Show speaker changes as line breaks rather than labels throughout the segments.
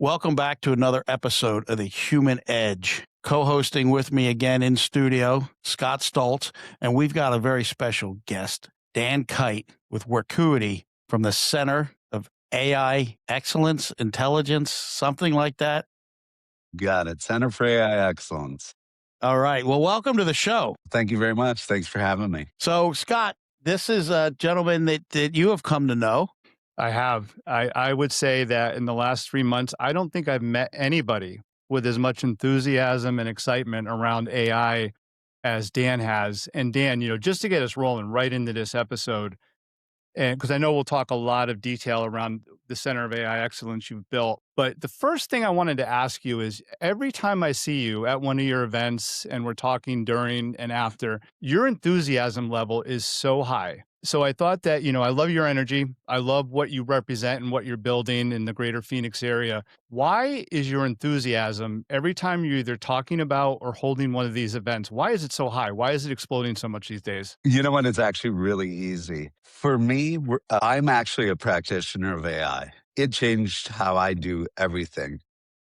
Welcome back to another episode of The Human Edge. Co-hosting with me again in studio, Scott Stolze, and we've got a very special guest, Dan Kite with Workuity from the Center of AI Excellence, Intelligence, something like that.
Got it. Center for AI Excellence.
All right. Well, welcome to the show.
Thank you very much. Thanks for having me.
So, Scott, this is a gentleman that you have come to know.
I have. I would say that in the last 3 months, I don't think I've met anybody with as much enthusiasm and excitement around AI as Dan has. And Dan, just to get us rolling right into this episode, and because I know we'll talk a lot of detail around the Center of AI Excellence you've built. But the first thing I wanted to ask you is every time I see you at one of your events and we're talking during and after, your enthusiasm level is so high. So I thought that, I love your energy. I love what you represent and what you're building in the greater Phoenix area. Why is your enthusiasm every time you're either talking about or holding one of these events? Why is it so high? Why is it exploding so much these days?
You know what? It's actually really easy. For me, I'm actually a practitioner of AI. It changed how I do everything.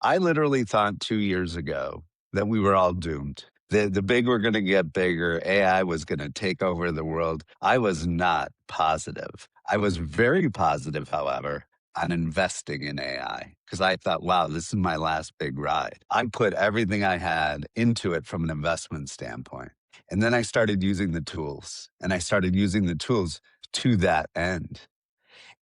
I literally thought 2 years ago that we were all doomed. The big were going to get bigger. AI was going to take over the world. I was not positive. I was very positive, however, on investing in AI because I thought, wow, this is my last big ride. I put everything I had into it from an investment standpoint. And then I started using the tools, and I started using the tools to that end.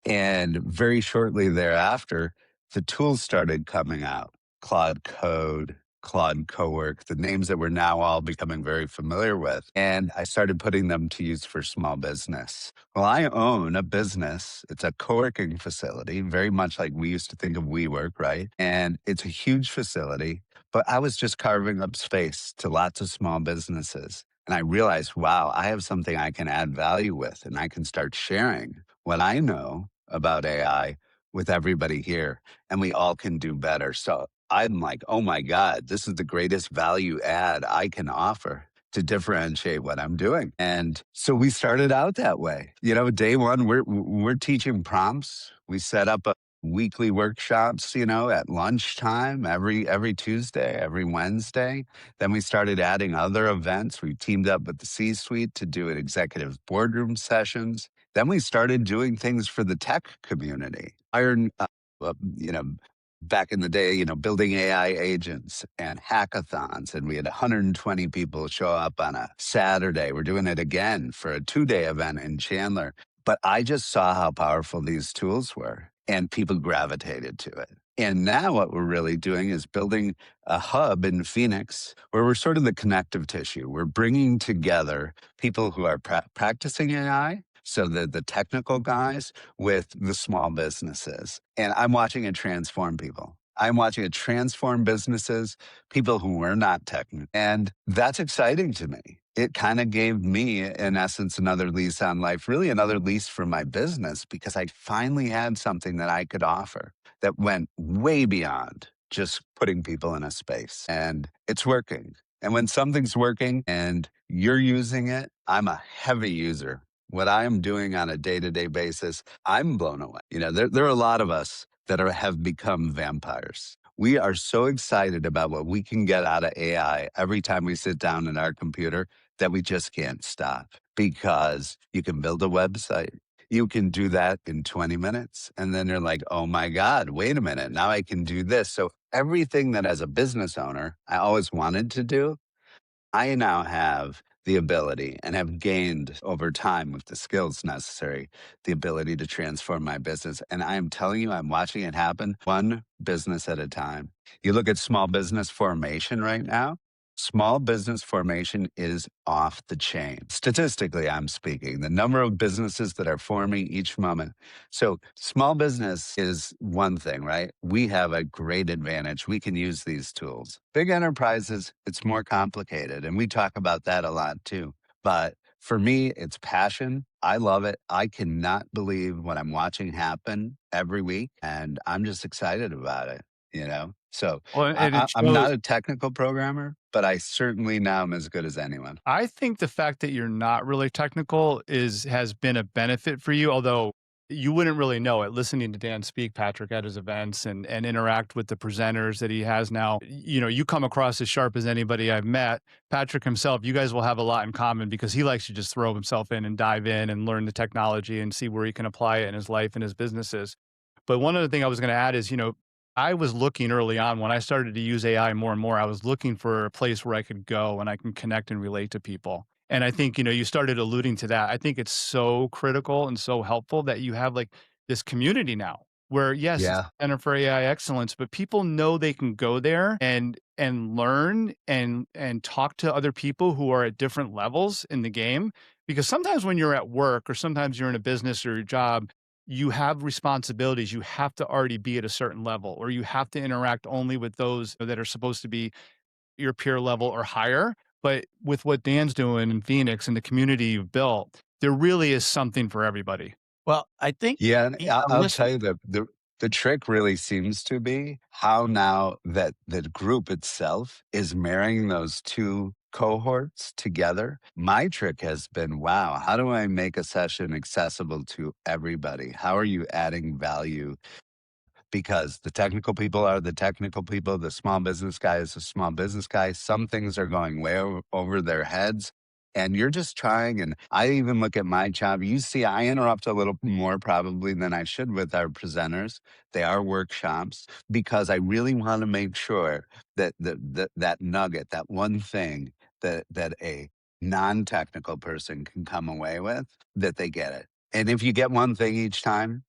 And very shortly thereafter, the tools started coming out. Claude Code, Claude Cowork, the names that we're now all becoming very familiar with. And I started putting them to use for small business. Well, I own a business. It's a co-working facility, very much like we used to think of WeWork, right? And it's a huge facility, but I was just carving up space to lots of small businesses. And I realized, wow, I have something I can add value with, and I can start sharing what I know about AI with everybody here, and we all can do better. So I'm like, oh my God, this is the greatest value add I can offer to differentiate what I'm doing. And so we started out that way. Day one, we're teaching prompts. We set up a weekly workshops, at lunchtime every Tuesday, every Wednesday. Then we started adding other events. We teamed up with the C-suite to do executive boardroom sessions. Then we started doing things for the tech community. Back in the day, building AI agents and hackathons. And we had 120 people show up on a Saturday. We're doing it again for a 2-day event in Chandler. But I just saw how powerful these tools were, and people gravitated to it. And now what we're really doing is building a hub in Phoenix where we're sort of the connective tissue. We're bringing together people who are practicing AI, so the technical guys with the small businesses. And I'm watching it transform people. I'm watching it transform businesses, people who were not technical. And that's exciting to me. It kind of gave me, in essence, another lease on life, really another lease for my business, because I finally had something that I could offer that went way beyond just putting people in a space. And it's working. And when something's working and you're using it, I'm a heavy user. What I am doing on a day-to-day basis, I'm blown away. There are a lot of us that have become vampires. We are so excited about what we can get out of AI every time we sit down in our computer that we just can't stop, because you can build a website. You can do that in 20 minutes. And then you're like, oh my God, wait a minute. Now I can do this. So everything that as a business owner, I always wanted to do, I now have the ability and have gained over time with the skills necessary, the ability to transform my business. And I am telling you, I'm watching it happen one business at a time. You look at small business formation right now. Small business formation is off the chain. Statistically, I'm speaking, the number of businesses that are forming each moment. So small business is one thing, right? We have a great advantage. We can use these tools. Big enterprises, it's more complicated. And we talk about that a lot too. But for me, it's passion. I love it. I cannot believe what I'm watching happen every week. And I'm just excited about it. So
Well, and it
I'm not
shows.
a technical programmer, but I certainly now am as good as anyone.
I think the fact that you're not really technical has been a benefit for you. Although You wouldn't really know it listening to Dan speak, Patrick, at his events and interact with the presenters that he has now. You know, you come across as sharp as anybody I've met. Patrick himself, you guys will have a lot in common because he likes to just throw himself in and dive in and learn the technology and see where he can apply it in his life and his businesses. But one other thing I was going to add is, I was looking early on when I started to use AI more and more, I was looking for a place where I could go and I can connect and relate to people. And I think, you started alluding to that. I think it's so critical and so helpful that you have like this community now where yes, it's
Yeah.
Center for AI Excellence, but people know they can go there and learn and talk to other people who are at different levels in the game. Because sometimes when you're at work or sometimes you're in a business or your job, you have responsibilities. You have to already be at a certain level, or you have to interact only with those that are supposed to be your peer level or higher. But with what Dan's doing in Phoenix and the community you've built, there really is something for everybody.
Well, I think
Yeah, and
I'm
I'll
listening.
tell you the trick really seems to be how now that the group itself is marrying those two cohorts together. My trick has been, wow, how do I make a session accessible to everybody? How are you adding value because the technical people are the technical people. The small business guy is the small business guy. Some things are going way over their heads. And you're just trying. And I even look at my job. You see, I interrupt a little more probably than I should with our presenters. They are workshops because I really want to make sure that that nugget, that one thing that a non-technical person can come away with, that they get it. And if you get one thing each time,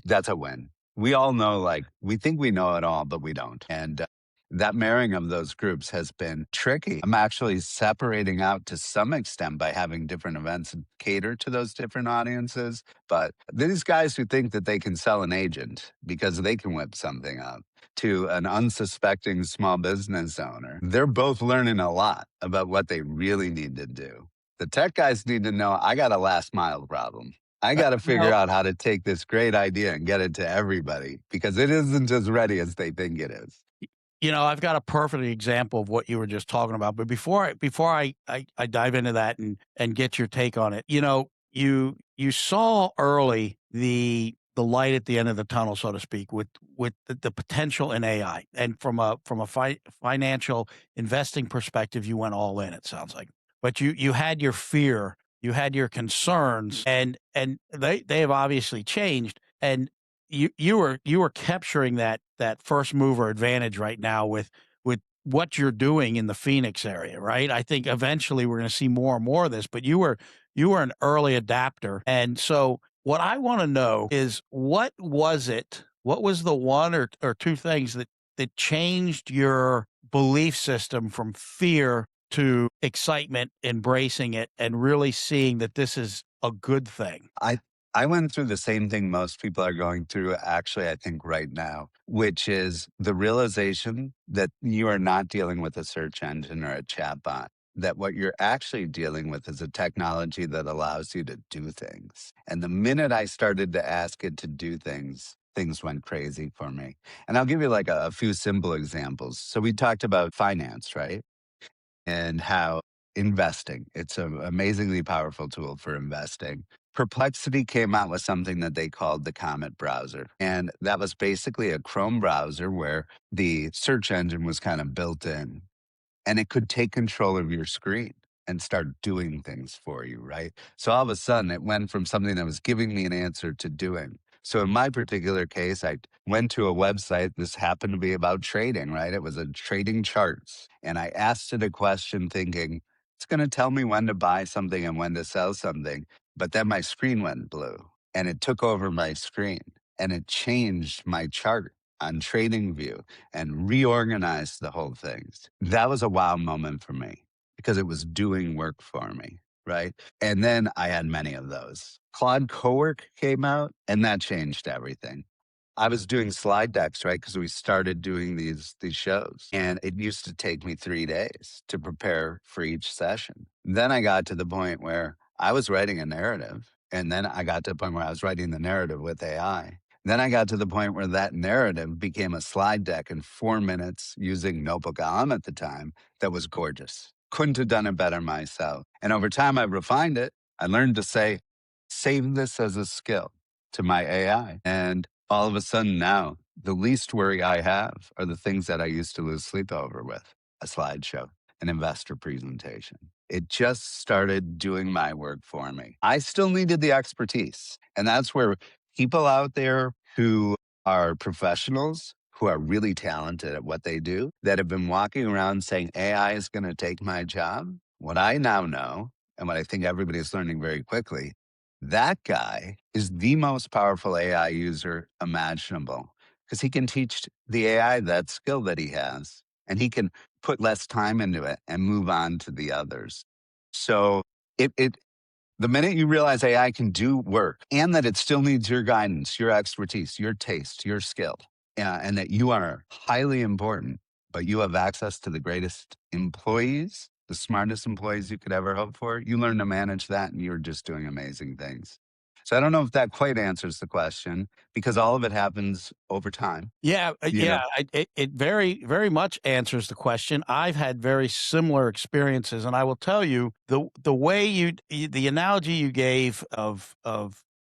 that's a win. We all know, like, we think we know it all, but we don't. And that marrying of those groups has been tricky. I'm actually separating out to some extent by having different events and cater to those different audiences. But these guys who think that they can sell an agent because they can whip something up to an unsuspecting small business owner, they're both learning a lot about what they really need to do. The tech guys need to know I got a last mile problem. I got to
You
figure
know,
out how to take this great idea and get it to everybody because it isn't as ready as they think it is.
I've got a perfect example of what you were just talking about. But before I dive into that and get your take on it, you saw early the light at the end of the tunnel, so to speak, with the potential in AI. And from a financial investing perspective, you went all in, it sounds like. But you had your fear, you had your concerns, and they have obviously changed. And you were capturing that first mover advantage right now with what you're doing in the Phoenix area, right? I think eventually we're going to see more and more of this, but you were an early adapter. And so what I want to know is what was it? What was the one or two things that changed your belief system from fear to excitement, embracing it, and really seeing that this is a good thing?
I I went through the same thing most people are going through actually I think right now, which is the realization that you are not dealing with a search engine or a chatbot. That what you're actually dealing with is a technology that allows you to do things. And the minute I started to ask it to do things, things went crazy for me. And I'll give you like a few simple examples. So we talked about finance, right? And how investing, it's an amazingly powerful tool for investing. Perplexity came out with something that they called the Comet browser. And that was basically a Chrome browser where the search engine was kind of built in and it could take control of your screen and start doing things for you, right? So all of a sudden, it went from something that was giving me an answer to doing. So in my particular case, I went to a website. This happened to be about trading, right? It was a trading charts. And I asked it a question thinking, it's going to tell me when to buy something and when to sell something. But then my screen went blue and it took over my screen and it changed my chart on TradingView and reorganized the whole thing. That was a wow moment for me because it was doing work for me, right? And then I had many of those. Claude Cowork came out and that changed everything. I was doing slide decks, right? Because we started doing these shows. And it used to take me 3 days to prepare for each session. Then I got to the point where I was writing a narrative. And then I got to the point where I was writing the narrative with AI. Then I got to the point where that narrative became a slide deck in 4 minutes using Notebook LM at the time that was gorgeous. Couldn't have done it better myself. And over time, I refined it. I learned to say, save this as a skill. to my AI. And all of a sudden now, the least worry I have are the things that I used to lose sleep over with: a slideshow, an investor presentation. It just started doing my work for me. I still needed the expertise. And that's where people out there who are professionals, who are really talented at what they do, that have been walking around saying AI is going to take my job. What I now know, and what I think everybody is learning very quickly, that guy is the most powerful AI user imaginable, because he can teach the AI that skill that he has, and he can put less time into it and move on to the others. So it the minute you realize AI can do work and that it still needs your guidance, your expertise, your taste, your skill, and that you are highly important, but you have access to the greatest employees, the smartest employees you could ever hope for, you learn to manage that and you're just doing amazing things. So I don't know if that quite answers the question, because all of it happens over time.
Yeah,
You know,
it very, very much answers the question. I've had very similar experiences, and I will tell you the way the analogy you gave of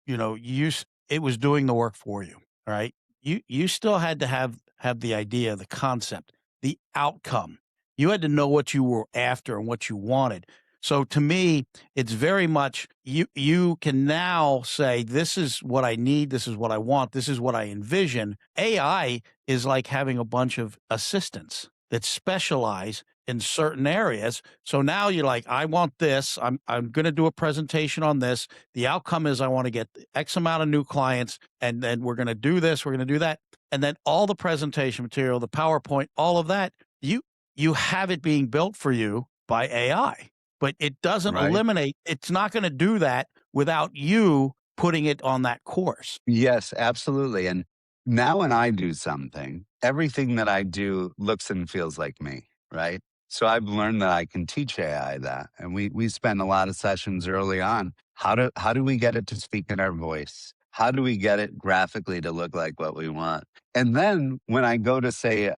it was doing the work for you, right? You still had to have the idea, the concept, the outcome. You had to know what you were after and what you wanted. So to me, it's very much you can now say, this is what I need, this is what I want, this is what I envision. AI is like having a bunch of assistants that specialize in certain areas. So now you're like, I want this. I'm going to do a presentation on this. The outcome is I want to get X amount of new clients, and then we're going to do this, we're going to do that. And then all the presentation material, the PowerPoint, all of that, you have it being built for you by AI. But it doesn't
right?
eliminate, it's not gonna do that without you putting it on that course.
Yes, absolutely. And now when I do something, everything that I do looks and feels like me, right? So I've learned that I can teach AI that. And we spend a lot of sessions early on. How do we get it to speak in our voice? How do we get it graphically to look like what we want? And then when I go to say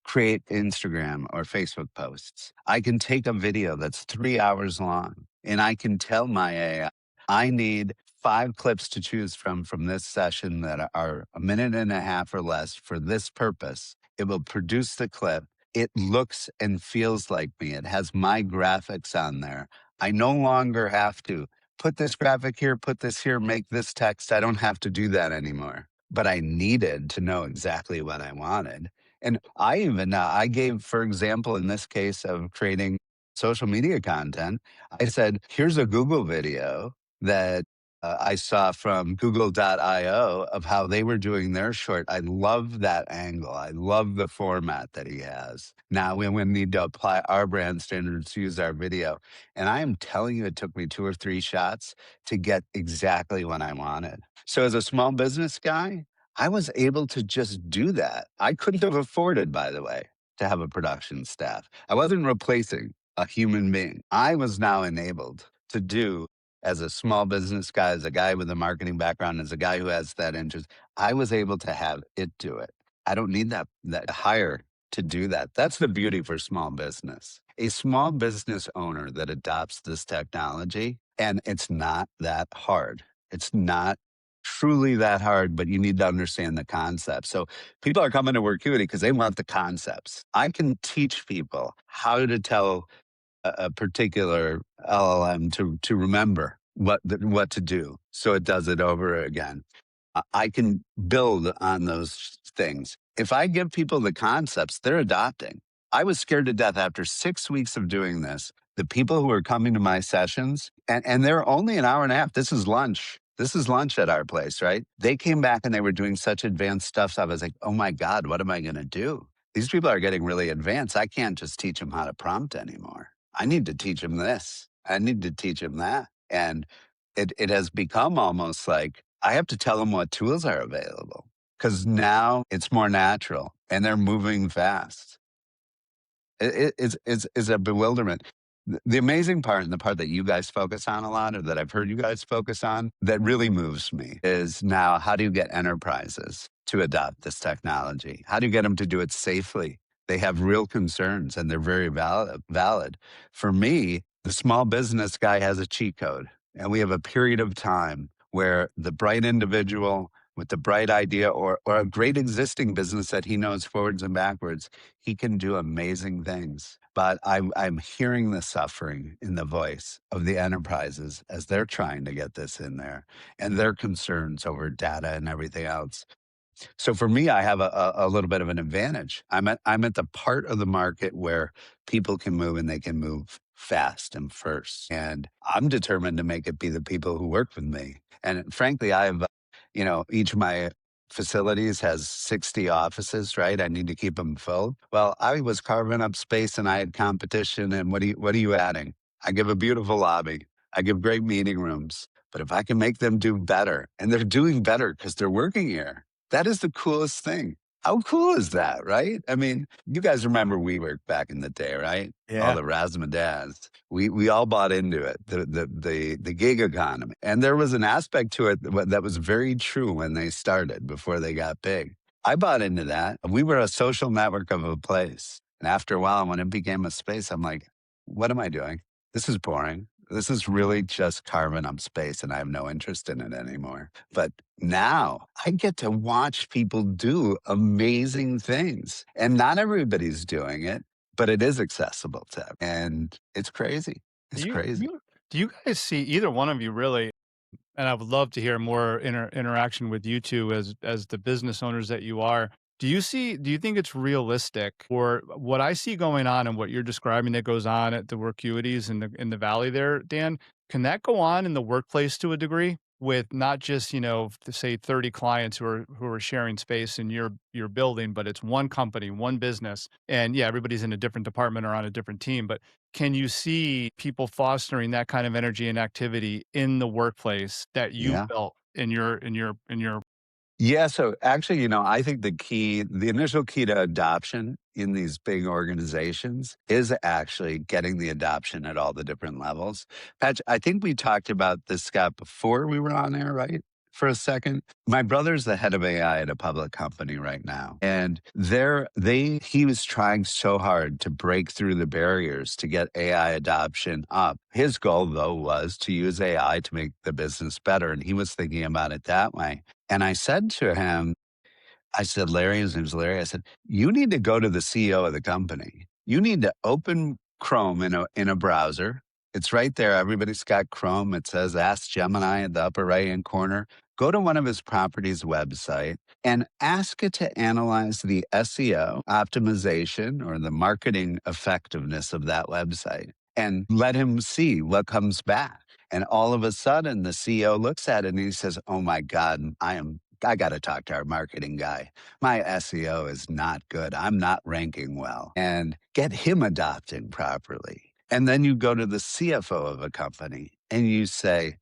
create Instagram or Facebook posts, I can take a video that's 3 hours long and I can tell my AI, I need 5 clips to choose from this session that are a minute and a half or less for this purpose. It will produce the clip. It looks and feels like me. It has my graphics on there. I no longer have to put this graphic here, put this here, make this text. I don't have to do that anymore. But I needed to know exactly what I wanted. And I even, I gave, for example, in this case of creating social media content, I said, here's a Google video that I saw from Google.io of how they were doing their short. I love that angle. I love the format that he has. Now we need to apply our brand standards to use our video. And I am telling you, it took me 2 or 3 shots to get exactly what I wanted. So as a small business guy, I was able to just do that. I couldn't have afforded, by the way, to have a production staff. I wasn't replacing a human being. I was now enabled to do, as a small business guy, as a guy with a marketing background, as a guy who has that interest, I was able to have it do it. I don't need that hire to do that. That's the beauty for small business. A small business owner that adopts this technology, and it's not that hard. It's not truly that hard, but you need to understand the concept. So people are coming to Workuity because they want the concepts. I can teach people how to tell a particular LLM to remember what to do, so it does it over again. I can build on those things. If I give people the concepts, they're adopting. I was scared to death after 6 weeks of doing this. The people who are coming to my sessions, and they're only an hour and a half. This is lunch. This is lunch at our place, right? They came back and they were doing such advanced stuff. So I was like, oh my God, what am I going to do? These people are getting really advanced. I can't just teach them how to prompt anymore. I need to teach them this. I need to teach them that. And it has become almost like I have to tell them what tools are available, because now it's more natural and they're moving fast. It's a bewilderment. The amazing part, and the part that you guys focus on a lot, or that I've heard you guys focus on, that really moves me is now, how do you get enterprises to adopt this technology? How do you get them to do it safely? They have real concerns and they're very valid. For me, the small business guy has a cheat code, and we have a period of time where the bright individual with the bright idea or a great existing business that he knows forwards and backwards, he can do amazing things. But I'm hearing the suffering in the voice of the enterprises as they're trying to get this in there and their concerns over data and everything else. So for me, I have a little bit of an advantage. I'm at the part of the market where people can move and they can move fast and first. And I'm determined to make it be the people who work with me. And frankly, each of my facilities has 60 offices, right? I need to keep them filled. Well, I was carving up space and I had competition. And what are you adding? I give a beautiful lobby. I give great meeting rooms. But if I can make them do better, and they're doing better because they're working here, that is the coolest thing. How cool is that, right? I mean, you guys remember WeWork back in the day, right? All
Yeah.
the razzmadazzs. We all bought into it, the gig economy. And there was an aspect to it that was very true when they started before they got big. I bought into that. We were a social network of a place. And after a while, when it became a space, I'm like, what am I doing? This is boring. This is really just carving up space, and I have no interest in it anymore. But now I get to watch people do amazing things, and not everybody's doing it, but it is accessible to them. And it's crazy.
Do
It's
you do
crazy.
you do you guys see either one of you really, and I would love to hear more interaction with you two as the business owners that you are. Do you think it's realistic, or what I see going on and what you're describing that goes on at the Workuities in the valley there, Dan, can that go on in the workplace to a degree with not just, say 30 clients who are sharing space in your building, but it's one company, one business. And yeah, everybody's in a different department or on a different team, but can you see people fostering that kind of energy and activity in the workplace that you've
Yeah.
built in your
Yeah, so actually, I think the initial key to adoption in these big organizations is actually getting the adoption at all the different levels. Patch, I think we talked about this, Scott, before we were on air, right? For a second. My brother's the head of AI at a public company right now. And he was trying so hard to break through the barriers to get AI adoption up. His goal, though, was to use AI to make the business better. And he was thinking about it that way. And I said to him, I said, Larry, his name's Larry. I said, you need to go to the CEO of the company. You need to open Chrome in a browser. It's right there. Everybody's got Chrome. It says Ask Gemini at the upper right hand corner. Go to one of his properties website and ask it to analyze the SEO optimization or the marketing effectiveness of that website and let him see what comes back. And all of a sudden, the CEO looks at it and he says, oh my God, I got to talk to our marketing guy. My SEO is not good. I'm not ranking well. And get him adopted properly. And then you go to the CFO of a company and you say,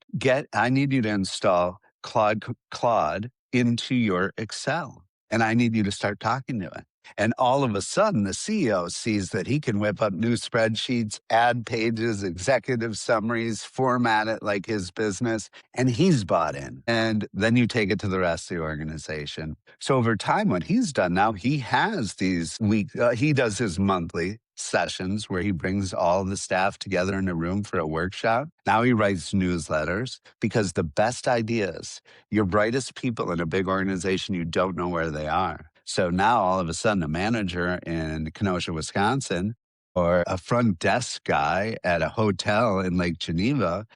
I need you to install Claude into your Excel. And I need you to start talking to it. And all of a sudden, the CEO sees that he can whip up new spreadsheets, add pages, executive summaries, format it like his business, and he's bought in. And then you take it to the rest of the organization. So over time, what he's done now, he has he does his monthly sessions where he brings all the staff together in a room for a workshop. Now he writes newsletters because the best ideas, your brightest people in a big organization, you don't know where they are. So now all of a sudden, a manager in Kenosha, Wisconsin, or a front desk guy at a hotel in Lake Geneva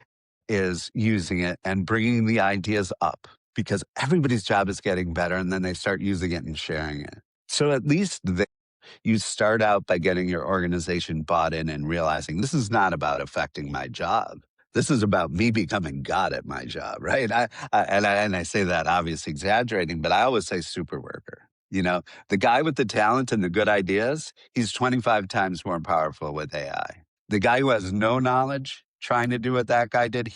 is using it and bringing the ideas up because everybody's job is getting better and then they start using it and sharing it. So at least you start out by getting your organization bought in and realizing this is not about affecting my job. This is about me becoming God at my job, right? And I say that obviously exaggerating, but I always say super worker. The guy with the talent and the good ideas, he's 25 times more powerful with AI. The guy who has no knowledge trying to do what that guy did,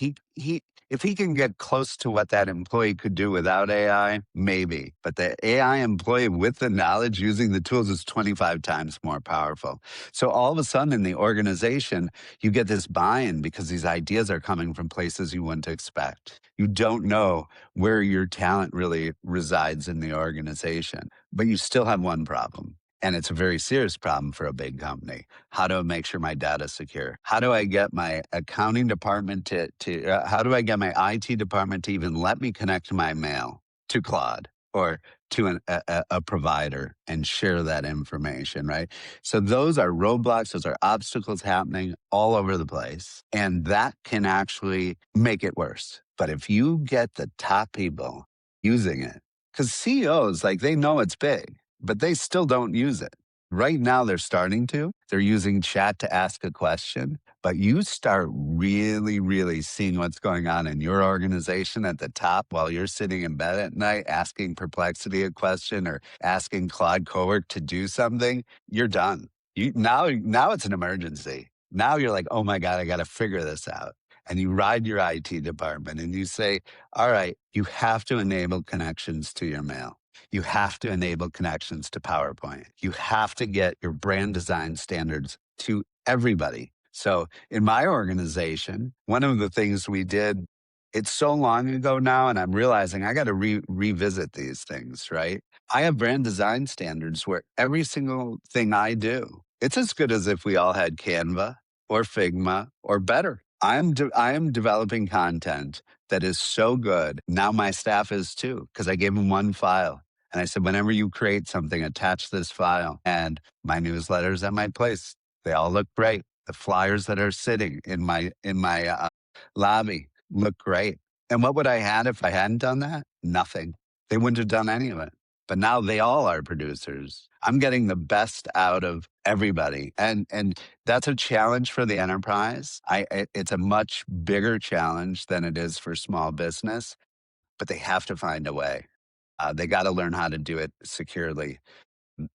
if he can get close to what that employee could do without AI, maybe. But the AI employee with the knowledge using the tools is 25 times more powerful. So all of a sudden in the organization, you get this buy-in because these ideas are coming from places you wouldn't expect. You don't know where your talent really resides in the organization, but you still have one problem. And it's a very serious problem for a big company. How do I make sure my data is secure? How do I get my accounting department how do I get my IT department to even let me connect my mail to Claude or to a provider and share that information, right? So those are roadblocks, those are obstacles happening all over the place. And that can actually make it worse. But if you get the top people using it, because CEOs, like they know it's big, but they still don't use it. Right now, they're starting to. They're using chat to ask a question, but you start really, really seeing what's going on in your organization at the top while you're sitting in bed at night asking Perplexity a question or asking Claude Cowork to do something. You're done. Now it's an emergency. Now you're like, oh my God, I got to figure this out. And you ride your IT department and you say, all right, you have to enable connections to your mail. You have to enable connections to PowerPoint. You have to get your brand design standards to everybody. So in my organization, one of the things we did, it's so long ago now, and I'm realizing I got to revisit these things, right? I have brand design standards where every single thing I do, it's as good as if we all had Canva or Figma or better. I am developing content that is so good. Now my staff is too, because I gave them one file. And I said, whenever you create something, attach this file. And my newsletters at my place, they all look great. The flyers that are sitting in my lobby look great. And what would I had if I hadn't done that? Nothing. They wouldn't have done any of it. But now they all are producers. I'm getting the best out of everybody. And that's a challenge for the enterprise. It's a much bigger challenge than it is for small business, but they have to find a way. They got to learn how to do it securely.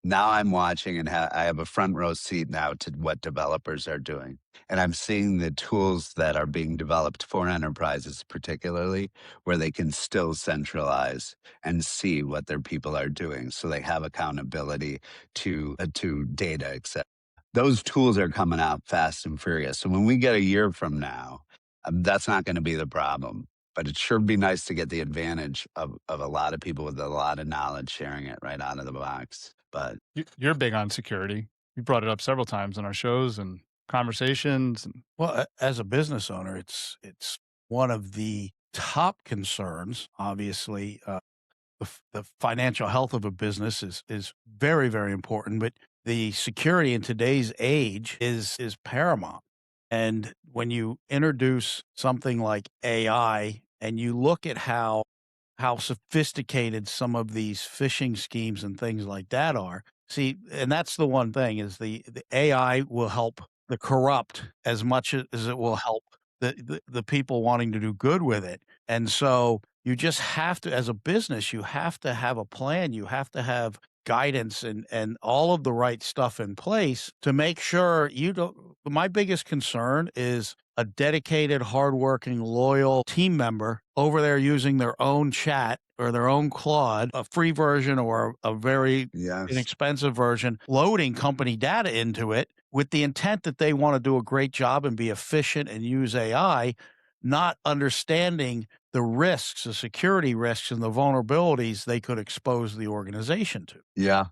Now I'm watching and I have a front row seat now to what developers are doing. And I'm seeing the tools that are being developed for enterprises, particularly where they can still centralize and see what their people are doing. So they have accountability to data, etc. Those tools are coming out fast and furious. So when we get a year from now, that's not going to be the problem. But it sure be nice to get the advantage of a lot of people with a lot of knowledge sharing it right out of the box. But
You're big on security. You brought it up several times in our shows and conversations. And
Well, as a business owner, it's one of the top concerns. Obviously, the financial health of a business is very, very important, but the security in today's age is paramount. And when you introduce something like AI and you look at how sophisticated some of these phishing schemes and things like that are. See, and that's the one thing is the AI will help the corrupt as much as it will help the people wanting to do good with it. And so you just have to, as a business, you have to have a plan. You have to have guidance and all of the right stuff in place to make sure you don't. My biggest concern is a dedicated, hardworking, loyal team member over there using their own chat or their own Claude, a free version or a very
yes,
inexpensive version, loading company data into it with the intent that they want to do a great job and be efficient and use AI, not understanding the risks, the security risks, and the vulnerabilities they could expose the organization to.
yeah,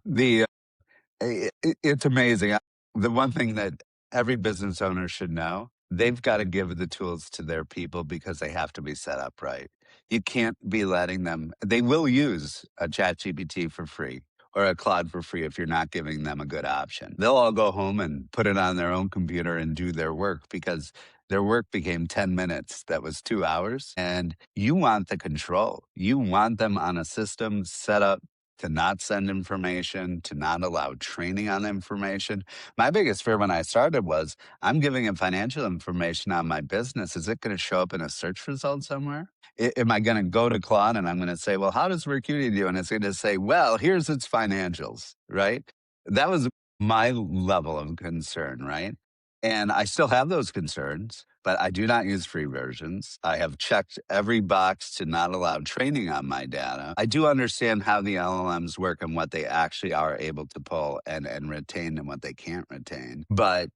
it's amazing. The one thing that every business owner should know, they've got to give the tools to their people because they have to be set up right. You can't be letting them, they will use a chat GPT for free or a Claude for free if you're not giving them a good option. They'll all go home and put it on their own computer and do their work because their work became 10 minutes. That was 2 hours. And you want the control. You want them on a system set up to not send information, to not allow training on information. My biggest fear when I started was I'm giving him financial information on my business. Is it going to show up in a search result somewhere? Am I going to go to Claude and I'm going to say, well, how does Workuity do? And it's going to say, well, here's its financials, right? That was my level of concern, right? And I still have those concerns, but I do not use free versions. I have checked every box to not allow training on my data. I do understand how the LLMs work and what they actually are able to pull and retain and what they can't retain. But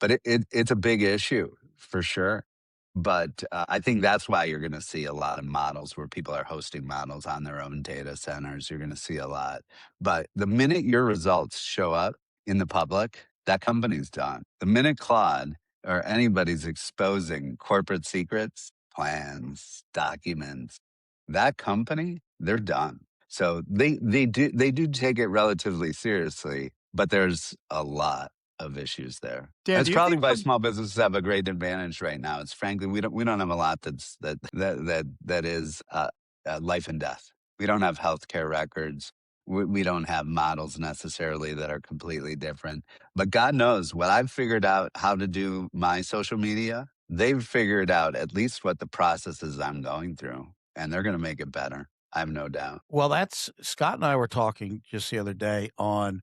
it's a big issue for sure. But I think that's why you're going to see a lot of models where people are hosting models on their own data centers. You're going to see a lot. But the minute your results show up in the public, that company's done. The minute Claude or anybody's exposing corporate secrets, plans, documents, that company, they're done. So they do take it relatively seriously, but there's a lot of issues there.
Dan,
That's
do you
probably
think
why
some
small businesses have a great advantage right now. It's frankly we don't have a lot that is life and death. We don't have healthcare records. We don't have models necessarily that are completely different. But God knows what I've figured out how to do my social media. They've figured out at least what the processes I'm going through, and they're going to make it better. I have no doubt.
Well, that's Scott and I were talking just the other day on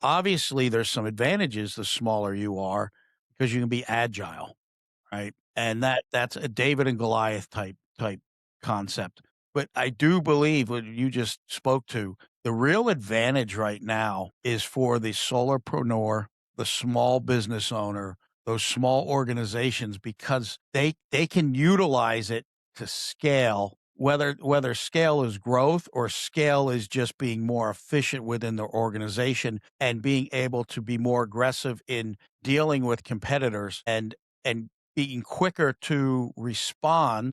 obviously there's some advantages the smaller you are because you can be agile. Right? And that's a David and Goliath type concept. But I do believe what you just spoke to, the real advantage right now is for the solopreneur, the small business owner, those small organizations because they can utilize it to scale, whether scale is growth or scale is just being more efficient within their organization and being able to be more aggressive in dealing with competitors and being quicker to respond,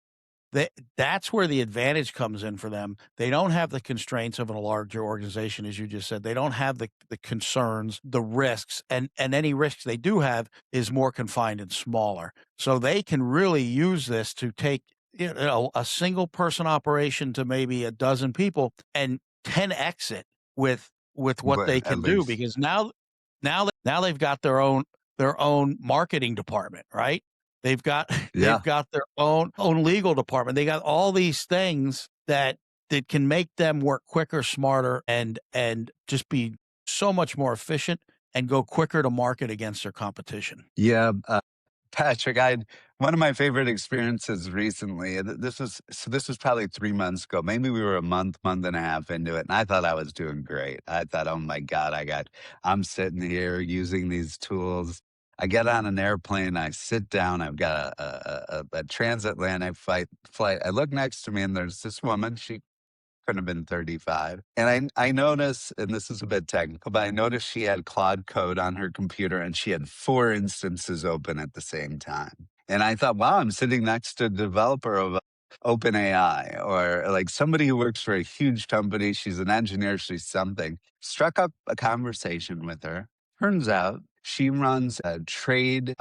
that's where the advantage comes in for them. They don't have the constraints of a larger organization, as you just said. They don't have the concerns, the risks, and any risks they do have is more confined and smaller. So they can really use this to take a single person operation to maybe a dozen people and 10x it with what
But
they
at
can do
least,
because now they've got their own marketing department, right? They've got they've
yeah.
got their own legal department. They got all these things that can make them work quicker, smarter, and just be so much more efficient and go quicker to market against their competition.
Yeah, Patrick, I one of my favorite experiences recently. This was probably 3 months ago. Maybe we were a month and a half into it, and I thought I was doing great. I thought, oh my god, I'm sitting here using these tools. I get on an airplane, I sit down. I've got a transatlantic flight. I look next to me, and there's this woman. She couldn't have been 35. And I noticed, and this is a bit technical, but I noticed she had Claude Code on her computer and she had 4 instances open at the same time. And I thought, wow, I'm sitting next to a developer of OpenAI or like somebody who works for a huge company. She's an engineer, she's something. Struck up a conversation with her. Turns out she runs a trade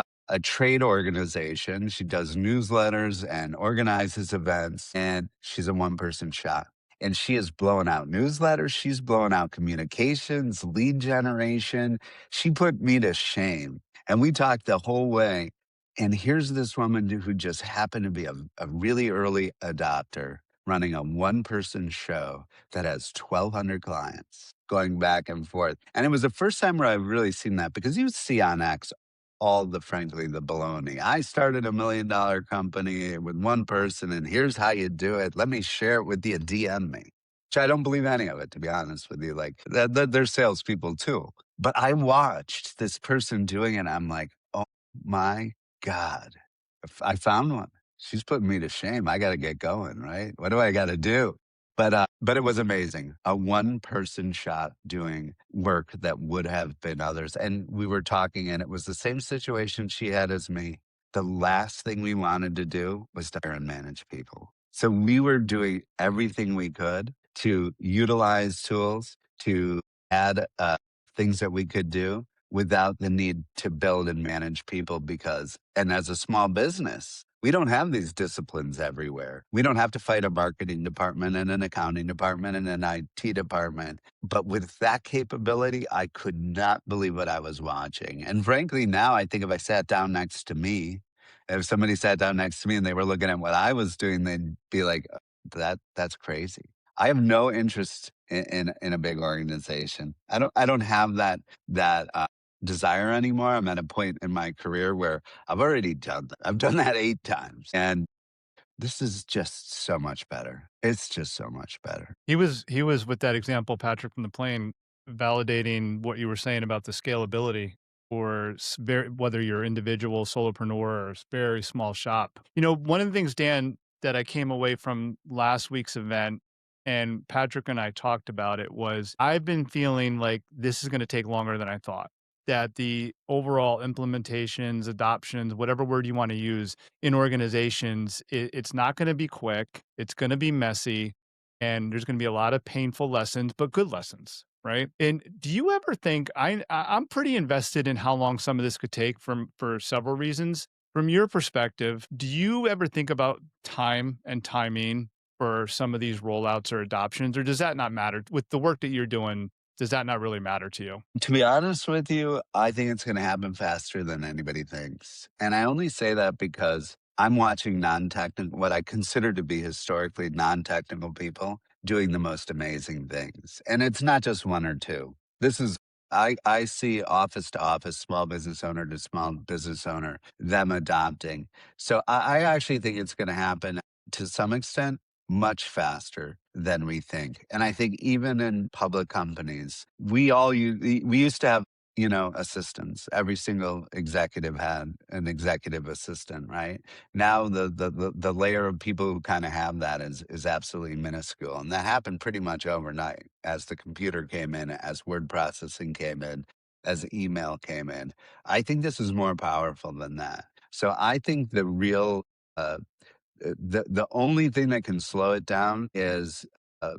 organization. She does newsletters and organizes events, and she's a one-person shop. And she is blowing out newsletters. She's blowing out communications, lead generation. She put me to shame. And we talked the whole way. And here's this woman who just happened to be a really early adopter running a one-person show that has 1,200 clients going back and forth. And it was the first time where I've really seen that because you see on X frankly, the baloney. I started $1 million company with one person, and here's how you do it. Let me share it with you. DM me. Which I don't believe any of it, to be honest with you. Like, they're salespeople too. But I watched this person doing it. I'm like, oh my God, I found one. She's putting me to shame. I got to get going, right? What do I got to do? But it was amazing. A one person shop doing work that would have been others. And we were talking, and it was the same situation she had as me. The last thing we wanted to do was to hire and manage people. So we were doing everything we could to utilize tools, to add things that we could do without the need to build and manage people and as a small business, we don't have these disciplines everywhere. We don't have to fight a marketing department and an accounting department and an IT department. But with that capability, I could not believe what I was watching. And frankly, now I think if I sat down next to me, if somebody sat down next to me and they were looking at what I was doing, they'd be like, that's crazy. I have no interest in a big organization. I don't have that desire anymore. I'm at a point in my career where I've already done that. I've done that 8 times. And this is just so much better. It's just so much better.
he was with that example, Patrick, from the plane, validating what you were saying about the scalability. or whether you're individual solopreneur or very small shop. One of the things, Dan, that I came away from last week's event, and Patrick and I talked about it, was I've been feeling like this is going to take longer than I thought. That the overall implementations, adoptions, whatever word you want to use in organizations, it's not going to be quick. It's going to be messy, and there's going to be a lot of painful lessons, but good lessons, right? And do you ever think I'm pretty invested in how long some of this could take for several reasons. From your perspective, do you ever think about time and timing for some of these rollouts or adoptions, or does that not matter with the work that you're doing? Does that not really matter to you?
To be honest with you, I think it's going to happen faster than anybody thinks. And I only say that because I'm watching non-technical, what I consider to be historically non-technical people doing the most amazing things. And it's not just one or two. This is, I see office to office, small business owner to small business owner, them adopting. So I actually think it's going to happen to some extent much faster than we think. And I think even in public companies, we used to have, assistants. Every single executive had an executive assistant, right? Now the layer of people who kind of have that is absolutely minuscule. And that happened pretty much overnight as the computer came in, as word processing came in, as email came in. I think this is more powerful than that. So I think the real the only thing that can slow it down is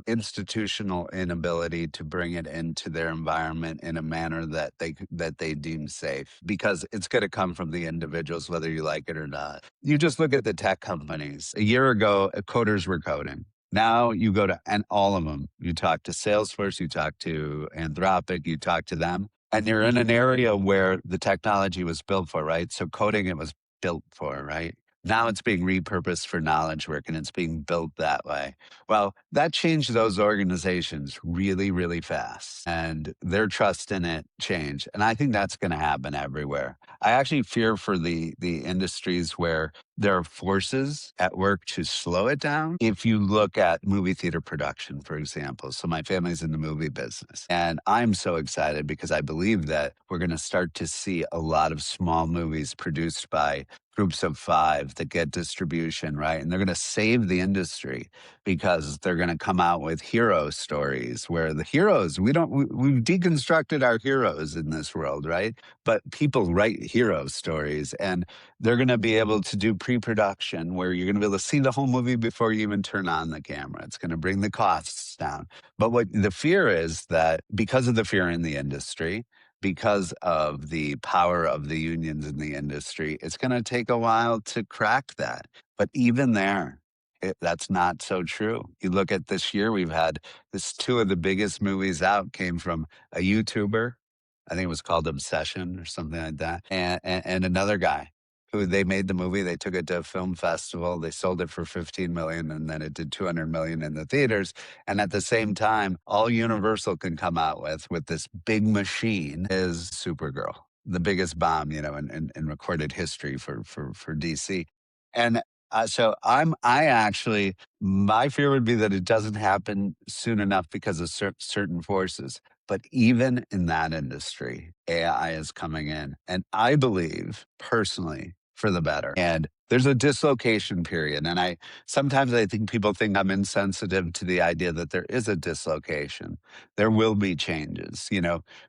institutional inability to bring it into their environment in a manner that they deem safe, because it's going to come from the individuals whether you like it or not. You just look at the tech companies. A year ago, coders were coding. Now you go to, and all of them, you talk to Salesforce, you talk to Anthropic, you talk to them, and you're in an area where the technology was built for, right? So coding, it was built for, right? Now it's being repurposed for knowledge work and it's being built that way. Well, that changed those organizations really, really fast, and their trust in it changed. And I think that's going to happen everywhere. I actually fear for the industries where there are forces at work to slow it down. If you look at movie theater production, for example, so my family's in the movie business, and I'm so excited because I believe that we're going to start to see a lot of small movies produced by groups of five that get distribution, right? And they're going to save the industry because they're going to come out with hero stories where the heroes, we've deconstructed our heroes in this world, right? But people write hero stories, and they're going to be able to do pre-production where you're going to be able to see the whole movie before you even turn on the camera. It's going to bring the costs down. But what the fear is that because of the fear in the industry, because of the power of the unions in the industry, it's going to take a while to crack that. But even there, that's not so true. You look at this year, we've had two of the biggest movies out came from a YouTuber. I think it was called Obsession or something like that. And another guy who they made the movie. They took it to a film festival. They sold it for 15 million, and then it did 200 million in the theaters. And at the same time, all Universal can come out with this big machine is Supergirl, the biggest bomb, in recorded history for DC. And my fear would be that it doesn't happen soon enough because of certain forces. But even in that industry, AI is coming in. And I believe personally for the better. And there's a dislocation period. And sometimes I think people think I'm insensitive to the idea that there is a dislocation. There will be changes.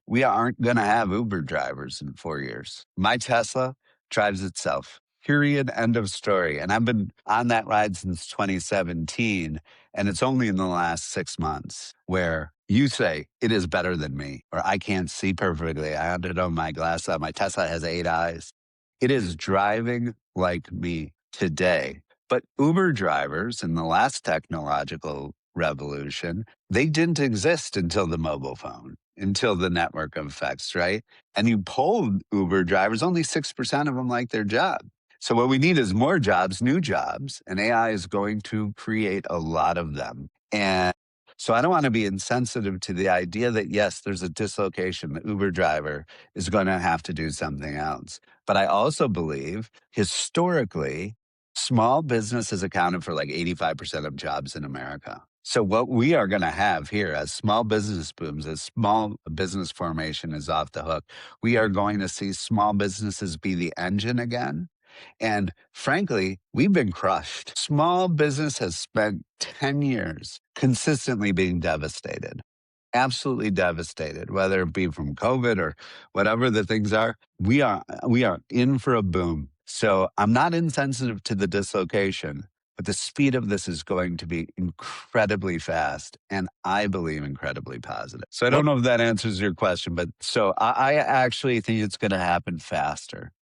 We aren't going to have Uber drivers in 4 years. My Tesla drives itself. Period. End of story. And I've been on that ride since 2017. And it's only in the last 6 months where you say it is better than me, or I can't see perfectly. I had to have my glass on. My Tesla has 8 eyes. It is driving like me today. But Uber drivers in the last technological revolution, they didn't exist until the mobile phone, until the network effects, right? And you polled Uber drivers, only 6% of them like their job. So what we need is more jobs, new jobs, and AI is going to create a lot of them. And so I don't want to be insensitive to the idea that, yes, there's a dislocation. The Uber driver is going to have to do something else. But I also believe historically, small business has accounted for like 85% of jobs in America. So what we are going to have here as small business booms, as small business formation is off the hook, we are going to see small businesses be the engine again. And frankly, we've been crushed. Small business has spent 10 years consistently being devastated, absolutely devastated, whether it be from COVID or whatever the things are. We are in for a boom. So I'm not insensitive to the dislocation, but the speed of this is going to be incredibly fast and I believe incredibly positive. So I
Well,
don't know if that answers your question, but so I actually think it's going to happen faster.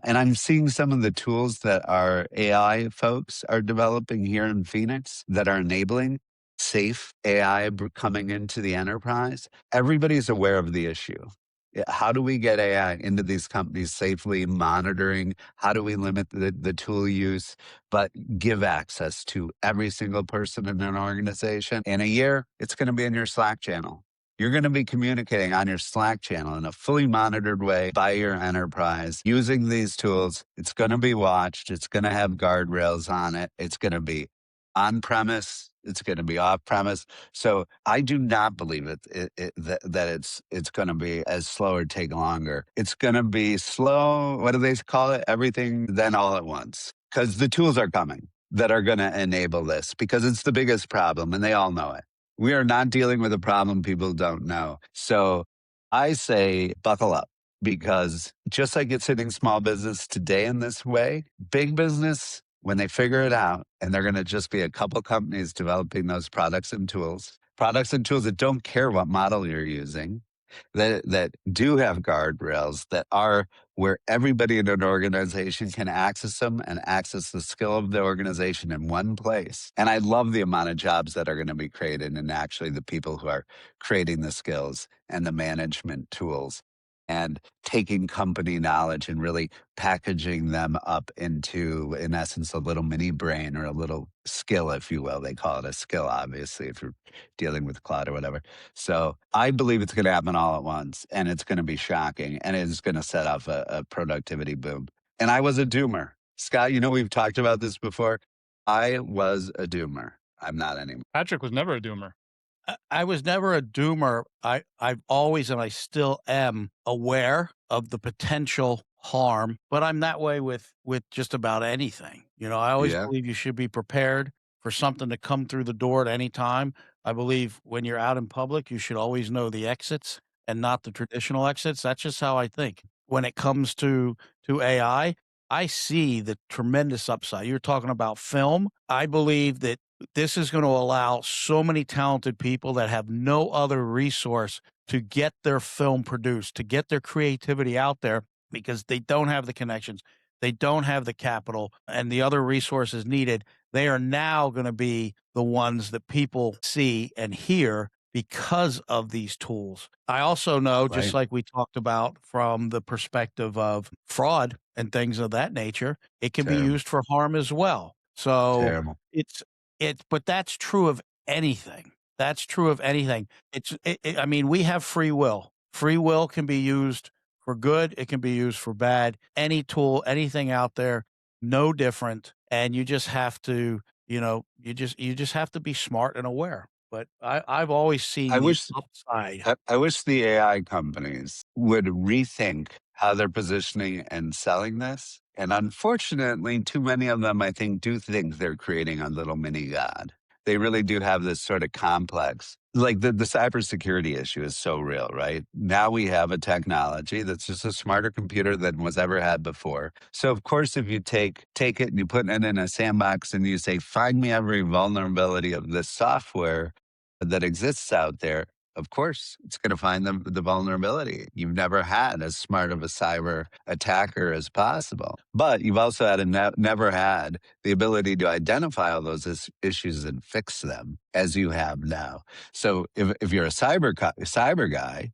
And I'm seeing some of the tools that our AI folks are developing here in Phoenix that are enabling safe AI coming into the enterprise. Everybody's aware of the issue. How do we get AI into these companies safely, monitoring? How do we limit the tool use, but give access to every single person in an organization? In a year, it's going to be in your Slack channel. You're going to be communicating on your Slack channel in a fully monitored way by your enterprise using these tools. It's going to be watched. It's going to have guardrails on it. It's going to be on premise. It's going to be off premise. So I do not believe that it's going to be as slow or take longer. It's going to be slow. What do they call it? Everything then all at once. Because the tools are coming that are going to enable this because it's the biggest problem and they all know it. We are not dealing with a problem people don't know. So I say buckle up because just like it's hitting small business today in this way, big business, when they figure it out, and they're going to just be a couple companies developing those products and tools that don't care what model you're using, that do have guardrails, that are where everybody in an organization can access them and access the skill of the organization in one place. And I love the amount of jobs that are going to be created and actually the people who are creating the skills and the management tools and taking company knowledge and really packaging them up into, in essence, a little mini brain or a little skill, if you will. They call it a skill, obviously, if you're dealing with cloud or whatever. So I believe it's going to happen all at once and it's going to be shocking and it's going to set off a productivity boom. And I was a doomer. Scott, we've talked about this before. I was a doomer. I'm not anymore.
Patrick was never a doomer.
I was never a doomer. I've always and I still am aware of the potential harm, but I'm that way with just about anything. I always
Yeah,
believe you should be prepared for something to come through the door at any time. I believe when you're out in public, you should always know the exits and not the traditional exits. That's just how I think. When it comes to AI, I see the tremendous upside. You're talking about film. I believe that this is going to allow so many talented people that have no other resource to get their film produced, to get their creativity out there because they don't have the connections, they don't have the capital and the other resources needed. They are now going to be the ones that people see and hear because of these tools. I also know, just
right.
like we talked about from the perspective of fraud and things of that nature, it can be
Terrible.
used for harm as well. So
Terrible.
it's but that's true of anything. That's true of anything. I mean, we have free will. Free will can be used for good. It can be used for bad. Any tool, anything out there, no different. And you just have to, you just have to be smart and aware. But I've always
I
seen the
wish
upside.
I wish the AI companies would rethink how they're positioning and selling this. And unfortunately, too many of them, I think, do think they're creating a little mini God. They really do have this sort of complex. Like the cybersecurity issue is so real, right? Now we have a technology that's just a smarter computer than was ever had before. So of course, if you take it and you put it in a sandbox and you say, find me every vulnerability of this software that exists out there, of course, it's going to find the vulnerability. You've never had as smart of a cyber attacker as possible, but you've also had never had the ability to identify all those issues and fix them as you have now. So if you're a cyber guy,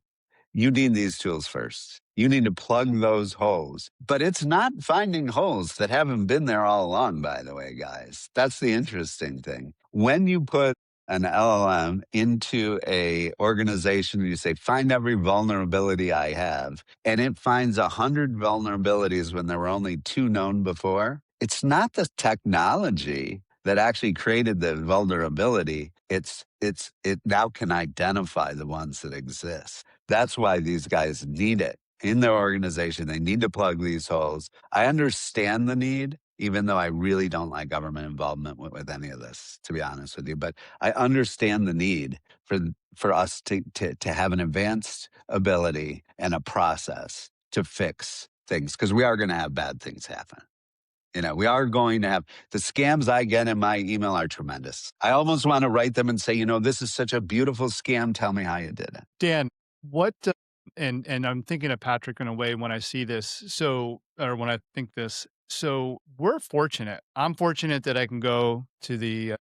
you need these tools first. You need to plug those holes. But it's not finding holes that haven't been there all along, by the way, guys. That's the interesting thing. When you put an LLM into a organization and you say, find every vulnerability I have, and it finds 100 vulnerabilities when there were only 2 known before, it's not the technology that actually created the vulnerability. It now can identify the ones that exist. That's why these guys need it in their organization. They need to plug these holes. I understand the need, even though I really don't like government involvement with any of this, to be honest with you. But I understand the need for us to have an advanced ability and a process to fix things, because we are going to have bad things happen. We are going to have the scams I get in my email are tremendous. I almost want to write them and say, this is such a beautiful scam. Tell me how you did it.
Dan, what and I'm thinking of Patrick in a way when I see this. Or when I think this. So we're fortunate. I'm fortunate that I can go to the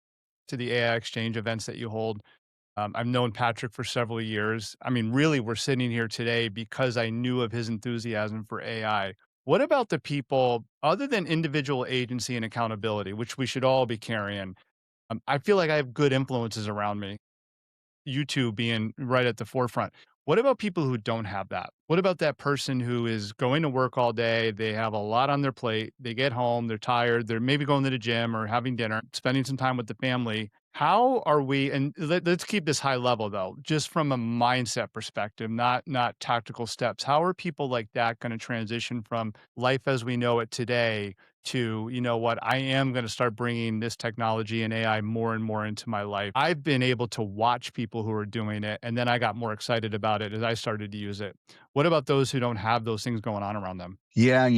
AI Exchange events that you hold. I've known Patrick for several years. I mean, really, we're sitting here today because I knew of his enthusiasm for AI. What about the people, other than individual agency and accountability, which we should all be carrying? I feel like I have good influences around me, you two being right at the forefront. What about people who don't have that? What about that person who is going to work all day? They have a lot on their plate. They get home, they're tired, they're maybe going to the gym or having dinner, spending some time with the family. How are we, and let's keep this high level though, just from a mindset perspective, not tactical steps. How are people like that going to transition from life as we know it today to, you know what, I am going to start bringing this technology and AI more and more into my life? I've been able to watch people who are doing it, and then I got more excited about it as I started to use it. What about those who don't have those things going on around them?
Yeah,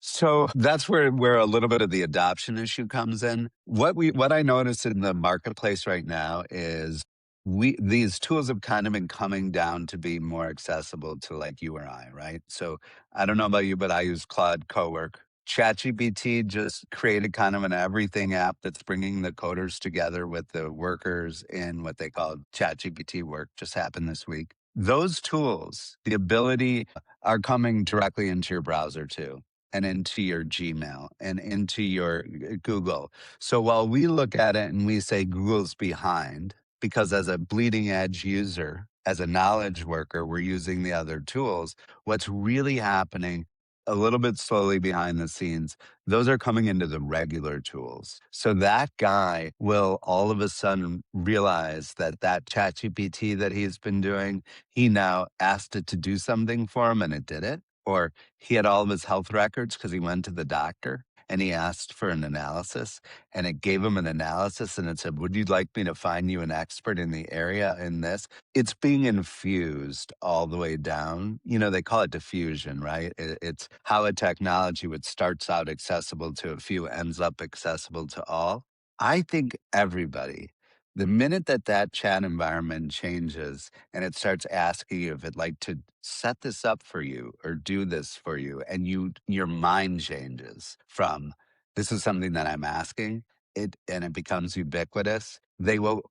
so that's where a little bit of the adoption issue comes in. What I notice in the marketplace right now is these tools have kind of been coming down to be more accessible to like you or I, right? So I don't know about you, but I use Claude Cowork. ChatGPT just created kind of an everything app that's bringing the coders together with the workers in what they call ChatGPT Work. Just happened this week. Those tools, the ability are coming directly into your browser too, and into your Gmail and into your Google. So while we look at it and we say Google's behind, because as a bleeding edge user, as a knowledge worker, we're using the other tools, what's really happening a little bit slowly behind the scenes, those are coming into the regular tools. So that guy will all of a sudden realize that chat GPT that he's been doing, he now asked it to do something for him and it did it. Or he had all of his health records because he went to the doctor and he asked for an analysis and it gave him an analysis and it said, would you like me to find you an expert in the area in this? It's being infused all the way down. They call it diffusion, right? It's how a technology which starts out accessible to a few ends up accessible to all. I think everybody, the minute that chat environment changes and it starts asking you if it'd like to set this up for you or do this for you, and your mind changes from this is something that I'm asking, and it becomes ubiquitous, they will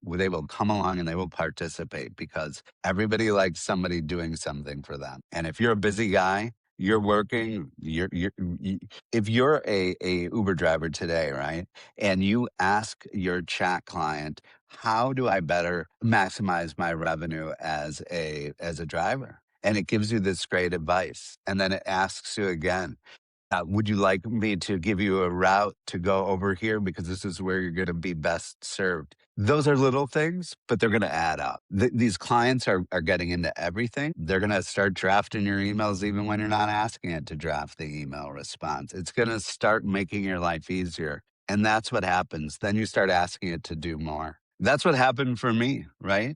come along and they will participate because everybody likes somebody doing something for them. And if you're a busy guy, you're working, if you're a Uber driver today, right? And you ask your chat client, how do I better maximize my revenue as a driver? And it gives you this great advice. And then it asks you again, would you like me to give you a route to go over here? Because this is where you're going to be best served. Those are little things, but they're going to add up. These clients are getting into everything. They're going to start drafting your emails even when you're not asking it to draft the email response. It's going to start making your life easier. And that's what happens. Then you start asking it to do more. That's what happened for me, right?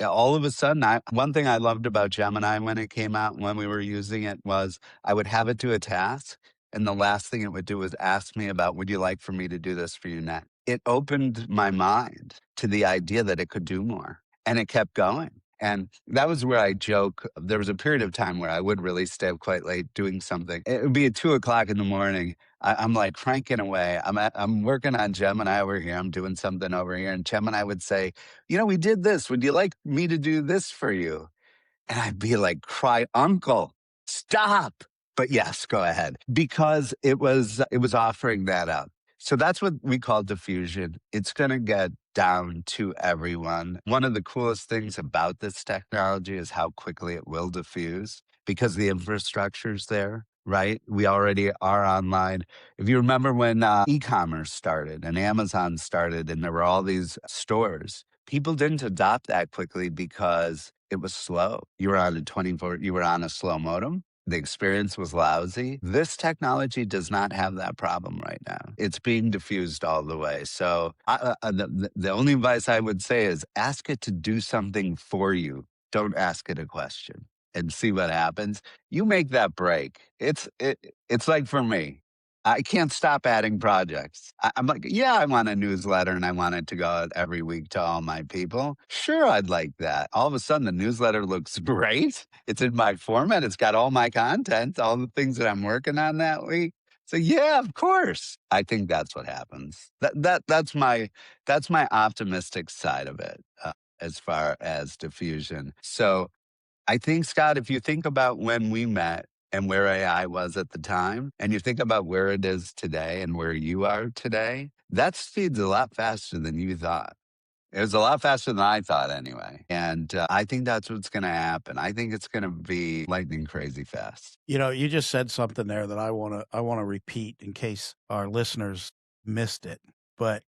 All of a sudden, one thing I loved about Gemini when it came out, when we were using it, was I would have it do a task, and the last thing it would do was ask me about, would you like for me to do this for you next? It opened my mind to the idea that it could do more, and it kept going. And that was where I joke. There was a period of time where I would really stay up quite late doing something. It would be at 2 o'clock in the morning. I'm like cranking away. I'm working on Gemini over here. I'm doing something over here. And Gemini would say, we did this. Would you like me to do this for you? And I'd be like, cry, uncle, stop. But yes, go ahead. Because it was offering that up. So that's what we call diffusion. It's going to get down to everyone. One of the coolest things about this technology is how quickly it will diffuse because the infrastructure's there, right? We already are online. If you remember when e-commerce started and Amazon started and there were all these stores, people didn't adopt that quickly because it was slow. You were on a slow modem. The experience was lousy. This technology does not have that problem right now. It's being diffused all the way. So the only advice I would say is ask it to do something for you. Don't ask it a question and see what happens. You make that break. It's like for me. I can't stop adding projects. I'm like, yeah, I want a newsletter and I want it to go out every week to all my people. Sure, I'd like that. All of a sudden, the newsletter looks great. It's in my format. It's got all my content, all the things that I'm working on that week. So yeah, of course. I think that's what happens. That's my optimistic side of it as far as diffusion. So I think, Scott, if you think about when we met and where AI was at the time, and you think about where it is today and where you are today, that speed's a lot faster than you thought. It was a lot faster than I thought anyway. And I think that's what's going to happen. I think it's going to be lightning crazy fast.
You just said something there that I want to repeat in case our listeners missed it. But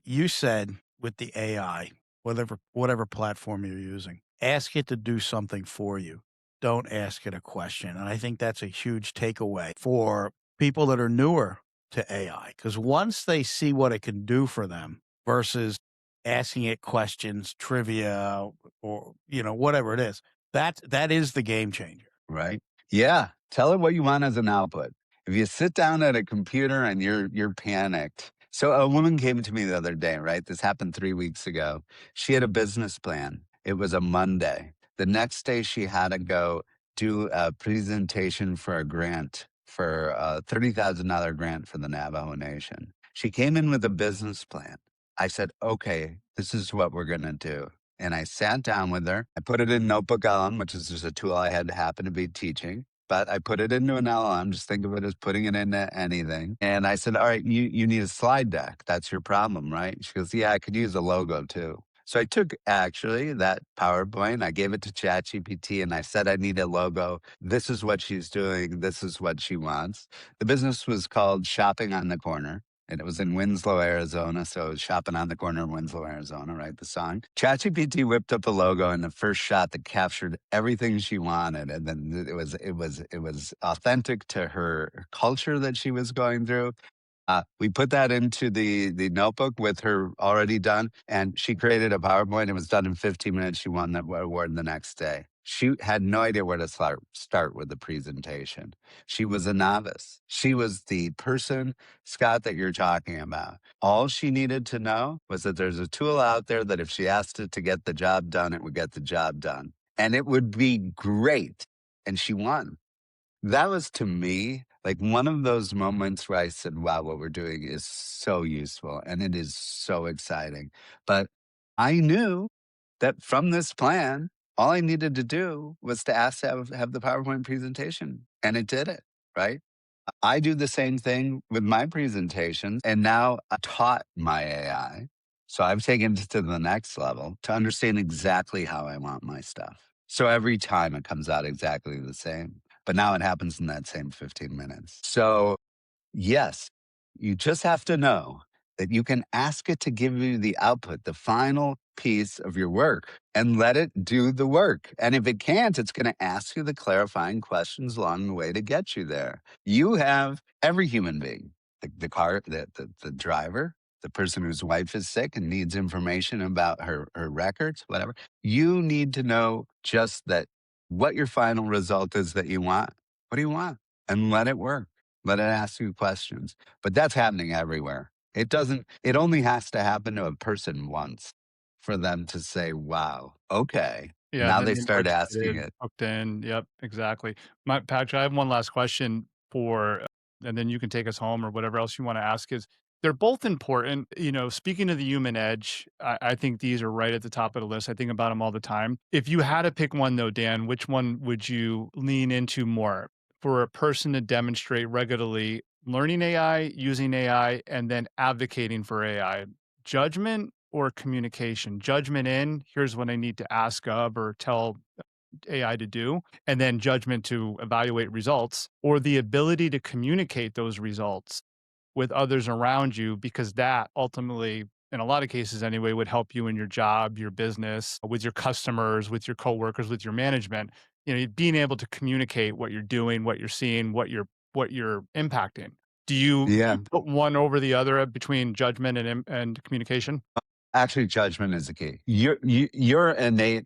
you said with the AI, whatever platform you're using, ask it to do something for you. Don't ask it a question. And I think that's a huge takeaway for people that are newer to AI, because once they see what it can do for them versus asking it questions, trivia, or whatever it is, that is the game changer.
Right? Yeah. Tell it what you want as an output. If you sit down at a computer and you're panicked. So a woman came to me the other day, right? This happened 3 weeks ago. She had a business plan. It was a Monday. The next day she had to go do a presentation for a grant for a $30,000 grant for the Navajo Nation. She came in with a business plan. I said, okay, this is what we're going to do. And I sat down with her. I put it in Notebook LM, which is just a tool I had to happen to be teaching. But I put it into an LM, just think of it as putting it into anything. And I said, all right, you need a slide deck. That's your problem, right? She goes, yeah, I could use a logo too. So I took actually that PowerPoint, I gave it to ChatGPT and I said, I need a logo. This is what she's doing. This is what she wants. The business was called Shopping on the Corner. And it was in Winslow, Arizona. So it was shopping on the corner of Winslow, Arizona, right? The song. ChatGPT whipped up a logo in the first shot that captured everything she wanted. And then it was authentic to her culture that she was going through. We put that into the notebook with her already done, and she created a PowerPoint. It was done in 15 minutes. She won that award the next day. She had no idea where to start with the presentation. She was a novice. She was the person, Scott, that you're talking about. All she needed to know was that there's a tool out there that if she asked it to get the job done, it would get the job done. And it would be great. And she won. That was to me like one of those moments where I said, wow, what we're doing is so useful and it is so exciting. But I knew that from this plan, all I needed to do was to ask to have the PowerPoint presentation, and it did it, right? I do the same thing with my presentations, and now I taught my AI. So I've taken it to the next level to understand exactly how I want my stuff. So every time it comes out exactly the same, but now it happens in that same 15 minutes. So yes, you just have to know that you can ask it to give you the output, the final piece of your work, and let it do the work. And if it can't, it's going to ask you the clarifying questions along the way to get you there. You have every human being, the driver, the person whose wife is sick and needs information about her records, whatever. You need to know just that what your final result is that you want. What do you want? And let it work. Let it ask you questions. But that's happening everywhere. It only has to happen to a person once for them to say, wow, okay.
Yeah,
Now
then
they
they're more
start asking
excited,
it.
hooked in. Yep, exactly. Patrick, I have one last question and then you can take us home or whatever else you want to ask is they're both important. Speaking of the human edge, I think these are right at the top of the list. I think about them all the time. If you had to pick one though, Dan, which one would you lean into more for a person to demonstrate regularly learning AI, using AI, and then advocating for AI? Judgment or communication? Judgment in, here's what I need to ask of or tell AI to do, and then judgment to evaluate results, or the ability to communicate those results with others around you, because that ultimately in a lot of cases anyway, would help you in your job, your business, with your customers, with your coworkers, with your management. Being able to communicate what you're doing, what you're seeing, what you're impacting. Do you
Yeah.
put one over the other between judgment and communication?
Actually, judgment is the key. Your innate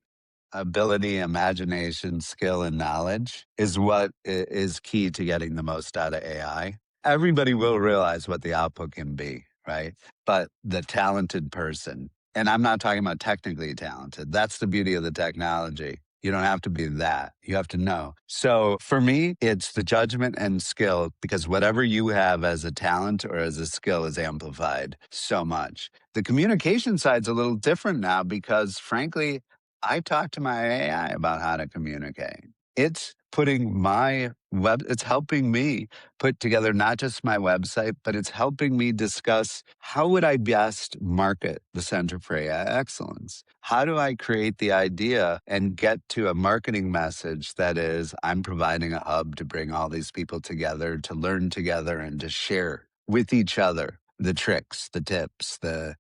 ability, imagination, skill, and knowledge is what is key to getting the most out of AI. Everybody will realize what the output can be, right? But the talented person, and I'm not talking about technically talented, that's the beauty of the technology. You don't have to be that. You have to know. So for me, it's the judgment and skill because whatever you have as a talent or as a skill is amplified so much. The communication side's a little different now because frankly, I talk to my AI about how to communicate. It's putting it's helping me put together not just my website, but it's helping me discuss how would I best market the Center for AI Excellence? How do I create the idea and get to a marketing message that is, I'm providing a hub to bring all these people together to learn together and to share with each other the tricks, the tips, the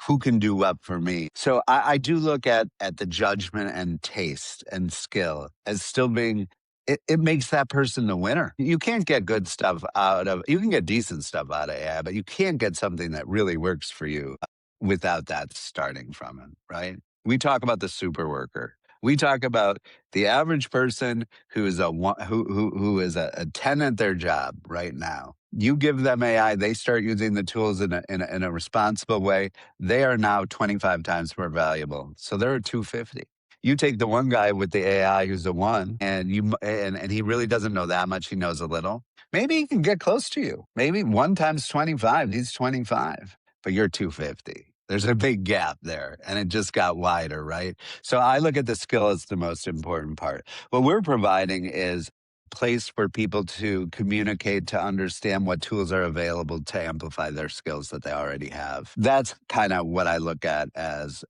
who can do what for me. So I do look at the judgment and taste and skill as still being it makes that person the winner. You can't get good stuff out of you can get decent stuff out of AI, but you can't get something that really works for you without that starting from it, right? We talk about the super worker. We talk about the average person who is who is a 10 at their job right now. You give them AI, they start using the tools in a responsible way. They are now 25 times more valuable. So they're at 250. You take the one guy with the AI who's a one, and he really doesn't know that much. He knows a little. Maybe he can get close to you. Maybe one times 25, he's 25, but you're 250. There's a big gap there, and it just got wider, right? So I look at the skill as the most important part. What we're providing is place for people to communicate, to understand what tools are available to amplify their skills that they already have. That's kind of what I look at as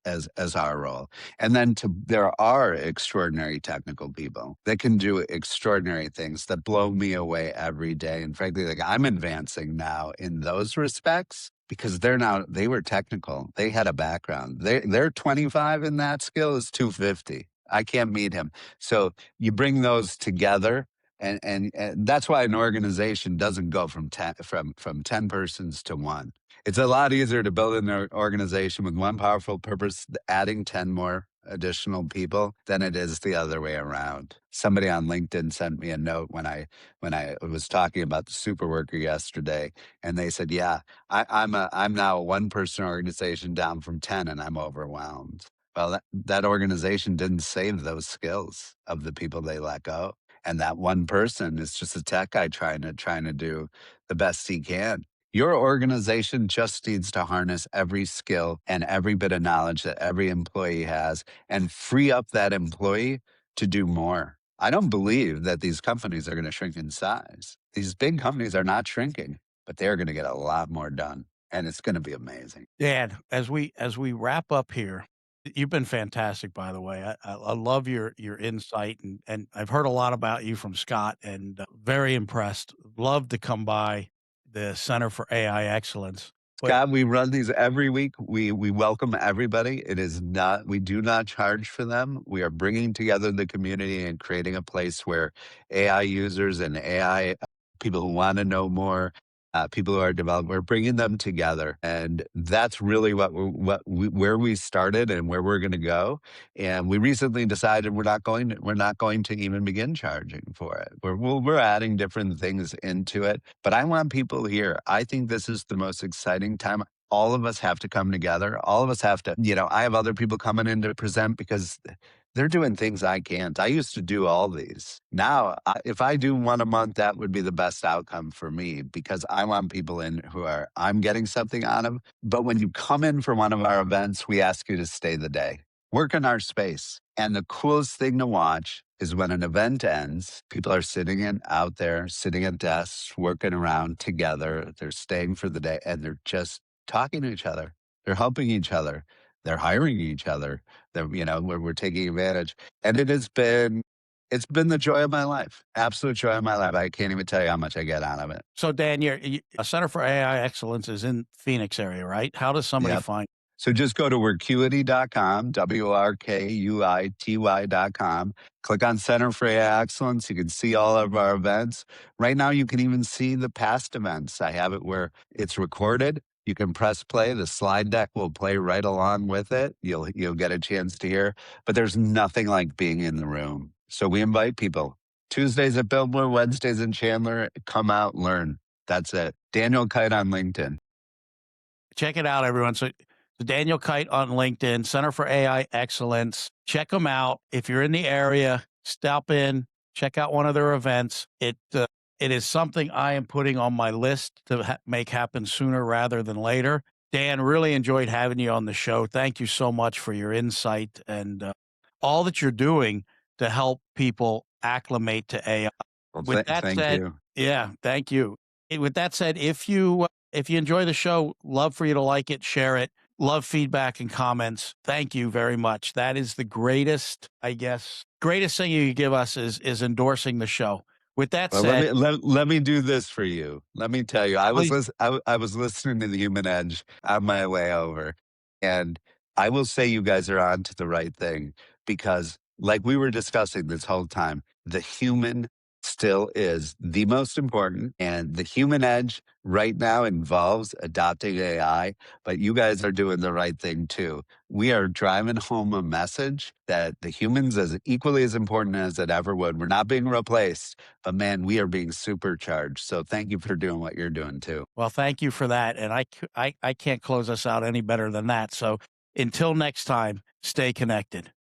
our role. And then there are extraordinary technical people that can do extraordinary things that blow me away every day. And frankly, like I'm advancing now in those respects because they were technical. They had a background. They're 25 in that skill is 250. I can't meet him. So you bring those together and that's why an organization doesn't go from 10 persons to one. It's a lot easier to build an organization with one powerful purpose, adding 10 more additional people than it is the other way around. Somebody on LinkedIn sent me a note when I was talking about the super worker yesterday, and they said, "Yeah, I'm now a one person organization down from 10, and I'm overwhelmed." Well, that organization didn't save those skills of the people they let go. And that one person is just a tech guy trying to do the best he can. Your organization just needs to harness every skill and every bit of knowledge that every employee has and free up that employee to do more. I don't believe that these companies are going to shrink in size. These big companies are not shrinking, but they're going to get a lot more done. And it's going to be amazing.
Dan, as we wrap up here, you've been fantastic, by the way. I love your insight, and I've heard a lot about you from Scott, and very impressed. Love to come by the Center for AI Excellence. But
Scott, we run these every week. We welcome everybody. It is not we do not charge for them. We are bringing together the community and creating a place where AI users and AI people who want to know more, people who are developing, we're bringing them together, and that's really where we started and where we're going to go. And we recently decided we're not going to even begin charging for it. We're adding different things into it, but I want people here. I think this is the most exciting time. All of us have to come together. All of us have to, I have other people coming in to present because they're doing things I can't. I used to do all these. Now, if I do one a month, that would be the best outcome for me because I want people in I'm getting something out of. But when you come in for one of our events, we ask you to stay the day. Work in our space. And the coolest thing to watch is when an event ends, people are out there, sitting at desks, working around together. They're staying for the day and they're just talking to each other. They're helping each other. They're hiring each other. We're taking advantage. And It's been the joy of my life, absolute joy of my life. I can't even tell you how much I get out of it.
So, Dan, a Center for AI Excellence is in Phoenix area, right? How does somebody
Yep.
find?
So just go to workuity.com, WRKUITY.com. Click on Center for AI Excellence. You can see all of our events. Right now, you can even see the past events. I have it where it's recorded. You can press play. The slide deck will play right along with it. You'll get a chance to hear. But there's nothing like being in the room. So we invite people. Tuesdays at Billboard, Wednesdays in Chandler. Come out, learn. That's it. Daniel Kite on LinkedIn.
Check it out, everyone. So, the Daniel Kite on LinkedIn, Center for AI Excellence. Check them out. If you're in the area, stop in, check out one of their events. It is something I am putting on my list to make happen sooner rather than later. Dan, really enjoyed having you on the show. Thank you so much for your insight and all that you're doing to help people acclimate to AI.
Well,
With that
thank
said,
you.
yeah, thank you. With that said, if you enjoy the show, love for you to like it, share it. Love feedback and comments. Thank you very much. That is the greatest, I guess, greatest thing you could give us is endorsing the show. With that
Well,
said,
let me do this for you. Let me tell you,
please,
I was listening to the Human Edge on my way over, and I will say you guys are on to the right thing because, like we were discussing this whole time, the human still is the most important, and the Human Edge right now involves adopting AI. But you guys are doing the right thing too. We are driving home a message that the humans is equally as important as it ever would. We're not being replaced. But man, we are being supercharged. So thank you for doing what you're doing too.
well, thank you for that. And I can't close us out any better than that. So until next time, stay connected.